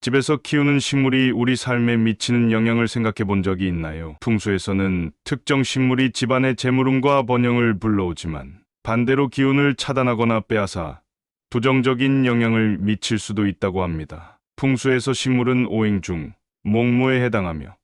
집에서 키우는 식물이 우리 삶에 미치는 영향을 생각해 본 적이 있나요? 풍수에서는 특정 식물이 집안의 재물운과 번영을 불러오지만 반대로 기운을 차단하거나 빼앗아 부정적인 영향을 미칠 수도 있다고 합니다. 풍수에서 식물은 오행 중 목모에 해당하며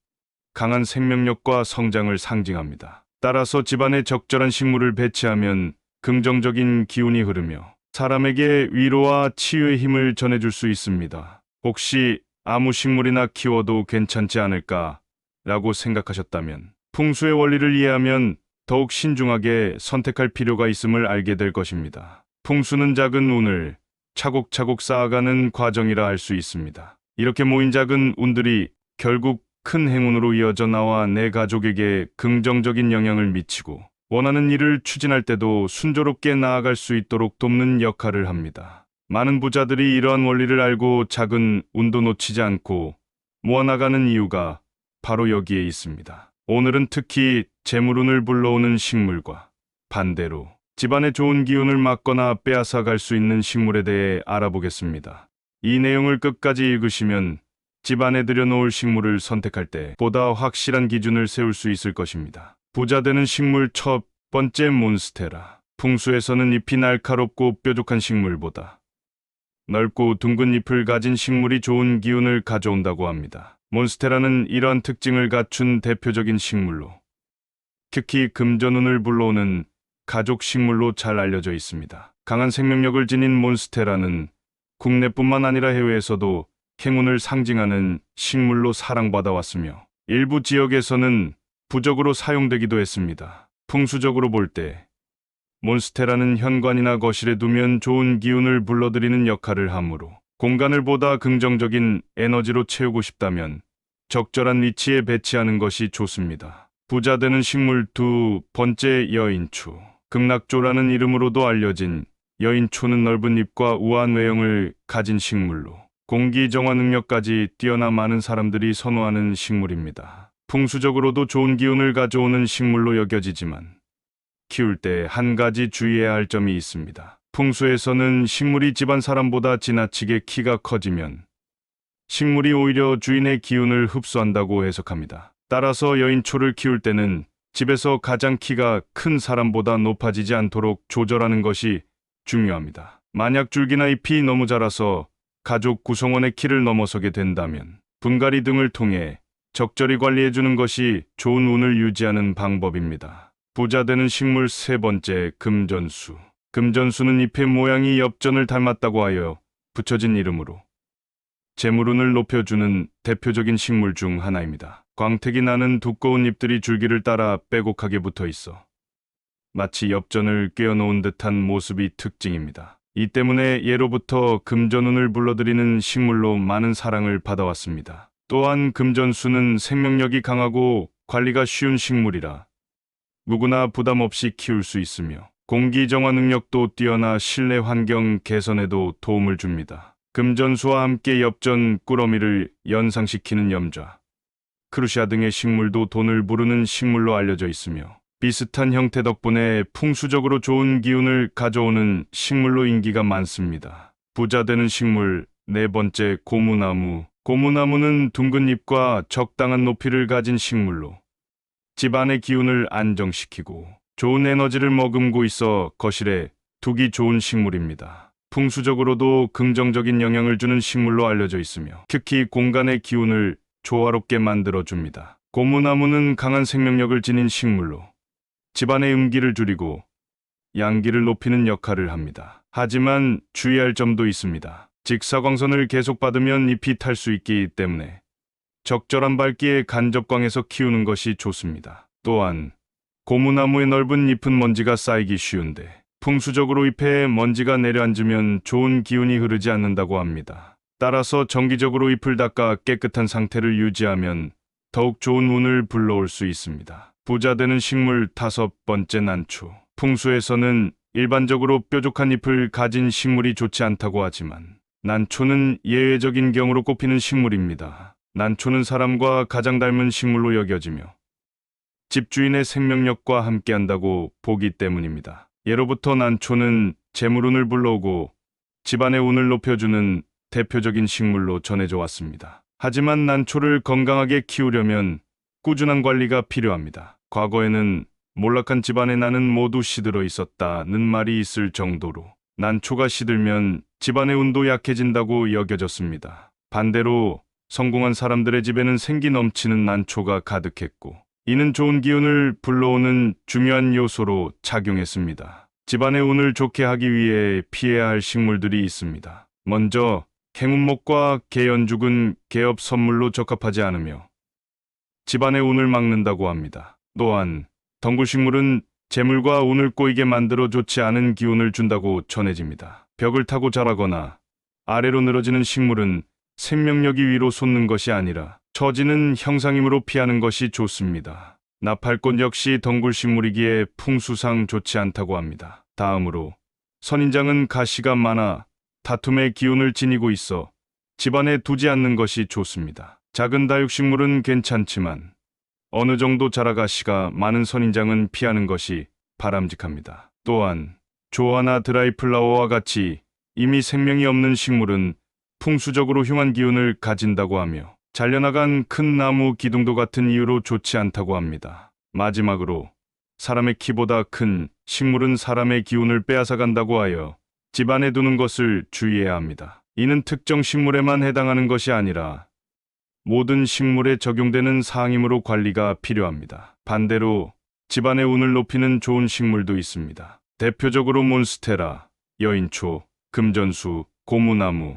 강한 생명력과 성장을 상징합니다. 따라서 집안에 적절한 식물을 배치하면 긍정적인 기운이 흐르며 사람에게 위로와 치유의 힘을 전해줄 수 있습니다. 혹시 아무 식물이나 키워도 괜찮지 않을까 라고 생각하셨다면 풍수의 원리를 이해하면 더욱 신중하게 선택할 필요가 있음을 알게 될 것입니다. 풍수는 작은 운을 차곡차곡 쌓아가는 과정이라 할 수 있습니다. 이렇게 모인 작은 운들이 결국 큰 행운으로 이어져 나와 내 가족에게 긍정적인 영향을 미치고 원하는 일을 추진할 때도 순조롭게 나아갈 수 있도록 돕는 역할을 합니다. 많은 부자들이 이러한 원리를 알고 작은 운도 놓치지 않고 모아나가는 이유가 바로 여기에 있습니다. 오늘은 특히 재물운을 불러오는 식물과 반대로 집안에 좋은 기운을 막거나 빼앗아 갈 수 있는 식물에 대해 알아보겠습니다. 이 내용을 끝까지 읽으시면 집안에 들여놓을 식물을 선택할 때 보다 확실한 기준을 세울 수 있을 것입니다. 부자 되는 식물 첫 번째 몬스테라. 풍수에서는 잎이 날카롭고 뾰족한 식물보다 넓고 둥근 잎을 가진 식물이 좋은 기운을 가져온다고 합니다. 몬스테라는 이러한 특징을 갖춘 대표적인 식물로 특히 금전운을 불러오는 가족 식물로 잘 알려져 있습니다. 강한 생명력을 지닌 몬스테라는 국내뿐만 아니라 해외에서도 행운을 상징하는 식물로 사랑받아 왔으며 일부 지역에서는 부적으로 사용되기도 했습니다. 풍수적으로 볼 때 몬스테라는 현관이나 거실에 두면 좋은 기운을 불러들이는 역할을 하므로 공간을 보다 긍정적인 에너지로 채우고 싶다면 적절한 위치에 배치하는 것이 좋습니다. 부자 되는 식물 두 번째 여인초. 극락조라는 이름으로도 알려진 여인초는 넓은 잎과 우아한 외형을 가진 식물로 공기 정화 능력까지 뛰어나 많은 사람들이 선호하는 식물입니다. 풍수적으로도 좋은 기운을 가져오는 식물로 여겨지지만 키울 때 한 가지 주의해야 할 점이 있습니다. 풍수에서는 식물이 집안 사람보다 지나치게 키가 커지면 식물이 오히려 주인의 기운을 흡수한다고 해석합니다. 따라서 여인초를 키울 때는 집에서 가장 키가 큰 사람보다 높아지지 않도록 조절하는 것이 중요합니다. 만약 줄기나 잎이 너무 자라서 가족 구성원의 키를 넘어서게 된다면 분갈이 등을 통해 적절히 관리해주는 것이 좋은 운을 유지하는 방법입니다. 부자 되는 식물 세 번째 금전수. 금전수는 잎의 모양이 엽전을 닮았다고 하여 붙여진 이름으로 재물운을 높여주는 대표적인 식물 중 하나입니다. 광택이 나는 두꺼운 잎들이 줄기를 따라 빼곡하게 붙어 있어 마치 엽전을 꿰어놓은 듯한 모습이 특징입니다. 이 때문에 예로부터 금전운을 불러들이는 식물로 많은 사랑을 받아왔습니다. 또한 금전수는 생명력이 강하고 관리가 쉬운 식물이라 누구나 부담 없이 키울 수 있으며 공기 정화 능력도 뛰어나 실내 환경 개선에도 도움을 줍니다. 금전수와 함께 엽전, 꾸러미를 연상시키는 염좌, 크루시아 등의 식물도 돈을 부르는 식물로 알려져 있으며 비슷한 형태 덕분에 풍수적으로 좋은 기운을 가져오는 식물로 인기가 많습니다. 부자 되는 식물 네 번째 고무나무. 고무나무는 둥근 잎과 적당한 높이를 가진 식물로 집안의 기운을 안정시키고 좋은 에너지를 머금고 있어 거실에 두기 좋은 식물입니다. 풍수적으로도 긍정적인 영향을 주는 식물로 알려져 있으며 특히 공간의 기운을 조화롭게 만들어줍니다. 고무나무는 강한 생명력을 지닌 식물로 집안의 음기를 줄이고 양기를 높이는 역할을 합니다. 하지만 주의할 점도 있습니다. 직사광선을 계속 받으면 잎이 탈 수 있기 때문에 적절한 밝기에 간접광에서 키우는 것이 좋습니다. 또한 고무나무의 넓은 잎은 먼지가 쌓이기 쉬운데 풍수적으로 잎에 먼지가 내려앉으면 좋은 기운이 흐르지 않는다고 합니다. 따라서 정기적으로 잎을 닦아 깨끗한 상태를 유지하면 더욱 좋은 운을 불러올 수 있습니다. 부자 되는 식물 다섯 번째 난초. 풍수에서는 일반적으로 뾰족한 잎을 가진 식물이 좋지 않다고 하지만 난초는 예외적인 경우로 꼽히는 식물입니다. 난초는 사람과 가장 닮은 식물로 여겨지며 집주인의 생명력과 함께한다고 보기 때문입니다. 예로부터 난초는 재물운을 불러오고 집안의 운을 높여주는 대표적인 식물로 전해져 왔습니다. 하지만 난초를 건강하게 키우려면 꾸준한 관리가 필요합니다. 과거에는 몰락한 집안의 난은 모두 시들어 있었다는 말이 있을 정도로 난초가 시들면 집안의 운도 약해진다고 여겨졌습니다. 반대로 성공한 사람들의 집에는 생기 넘치는 난초가 가득했고, 이는 좋은 기운을 불러오는 중요한 요소로 작용했습니다. 집안의 운을 좋게 하기 위해 피해야 할 식물들이 있습니다. 먼저 행운목과 개연죽은 개업 선물로 적합하지 않으며 집안의 운을 막는다고 합니다. 또한 덩굴식물은 재물과 운을 꼬이게 만들어 좋지 않은 기운을 준다고 전해집니다. 벽을 타고 자라거나 아래로 늘어지는 식물은 생명력이 위로 솟는 것이 아니라 처지는 형상이므로 피하는 것이 좋습니다. 나팔꽃 역시 덩굴식물이기에 풍수상 좋지 않다고 합니다. 다음으로 선인장은 가시가 많아 다툼의 기운을 지니고 있어 집안에 두지 않는 것이 좋습니다. 작은 다육식물은 괜찮지만 어느 정도 자라가시가 많은 선인장은 피하는 것이 바람직합니다. 또한 조화나 드라이플라워와 같이 이미 생명이 없는 식물은 풍수적으로 흉한 기운을 가진다고 하며 잘려나간 큰 나무 기둥도 같은 이유로 좋지 않다고 합니다. 마지막으로 사람의 키보다 큰 식물은 사람의 기운을 빼앗아간다고 하여 집안에 두는 것을 주의해야 합니다. 이는 특정 식물에만 해당하는 것이 아니라 모든 식물에 적용되는 사항이므로 관리가 필요합니다. 반대로 집안의 운을 높이는 좋은 식물도 있습니다. 대표적으로 몬스테라, 여인초, 금전수, 고무나무,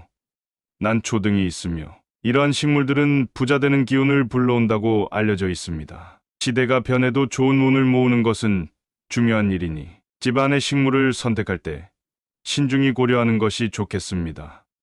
난초 등이 있으며 이러한 식물들은 부자되는 기운을 불러온다고 알려져 있습니다. 시대가 변해도 좋은 운을 모으는 것은 중요한 일이니 집안의 식물을 선택할 때 신중히 고려하는 것이 좋겠습니다.